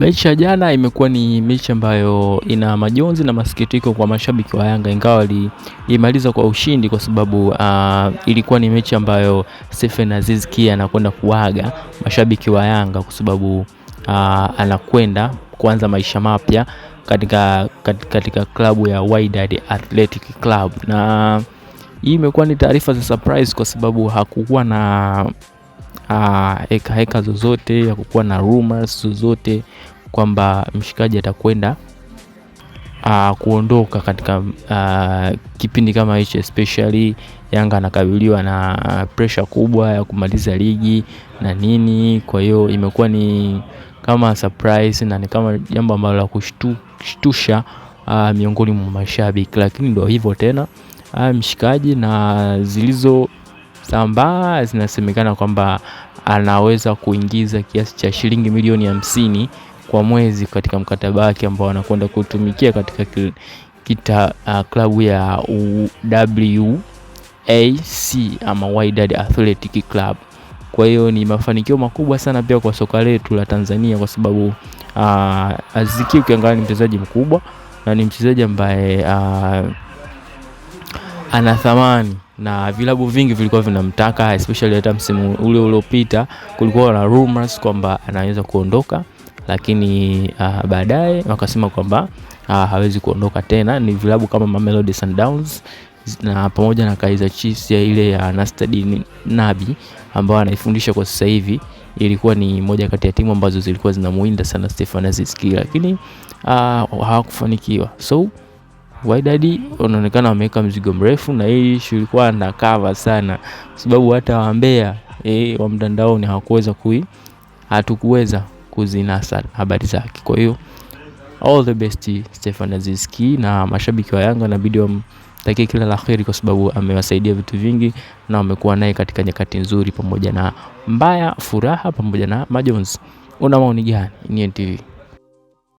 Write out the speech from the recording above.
Mechi ya jana imekuwa ni mechi ambayo ina majonzi na masikitiko kwa mashabiki wa Yanga, ingawa walimaliza kwa ushindi kwa sababu ilikuwa ni mechi ambayo Stephen Aziz Ki anakwenda kuaga mashabiki wa Yanga kwa sababu anakwenda kuanza maisha mapya katika klabu ya Wydad Athletic Club. Na hii imekuwa ni taarifa za surprise kwa sababu hakukuwa na heka zozote, hakukuwa na rumors zozote kwamba mshikaji atakwenda kuondoka katika kipindi kama hicho, especially Yanga anakabiliwa na pressure kubwa ya kumaliza ligi na nini. Kwa hiyo imekuwa ni kama surprise na ni kama jambo ambalo la kushtusha miongoni mwa mashabiki, lakini ndio hivyo tena. Mshikaji na zilizo sambaa zinasemekana kwamba anaweza kuingiza kiasi cha shilingi milioni 50 kwa mwezi katika mkataba wake ambao anakwenda kutumikia katika klabu ya WAC ama Wydad Athletic Club. Kwa hiyo ni mafanikio makubwa sana pia kwa soka letu la Tanzania kwa sababu Aziz Ki ukiangalia ni mchezaji mkubwa na ni mchezaji ambaye ana thamani na vilabu vingi vilikuwa vinamtaka, especially hata msimu ule uliopita kulikuwa na rumors kwamba anaweza kuondoka, lakini baadaye wakasema kwamba hawezi kuondoka tena. Ni vilabu kama Mamelodi Sundowns na pamoja na Kaizer Chiefs ya ile ya Nastadi Nabi ambao anaifundisha kwa sasa hivi, ilikuwa ni moja kati ya timu ambazo zilikuwa zinamuinda sana Stephen Aziz Ki, lakini hawakufanikiwa. So Wydad wanaonekana wameweka mzigo mrefu na hii issue ilikuwa undercover sana sababu hata waambea wa mtandaoni hatukuweza kuzinasa habari zake. Kwa hiyo all the best Stephen Aziz Ki, na mashabiki wa Yanga inabidi wamtakie kila la kheri kwa sababu amewasaidia vitu vingi na wamekuwa naye katika nyakati nzuri pamoja na mbaya, furaha pamoja na majonzi. Una maoni gani? NTV.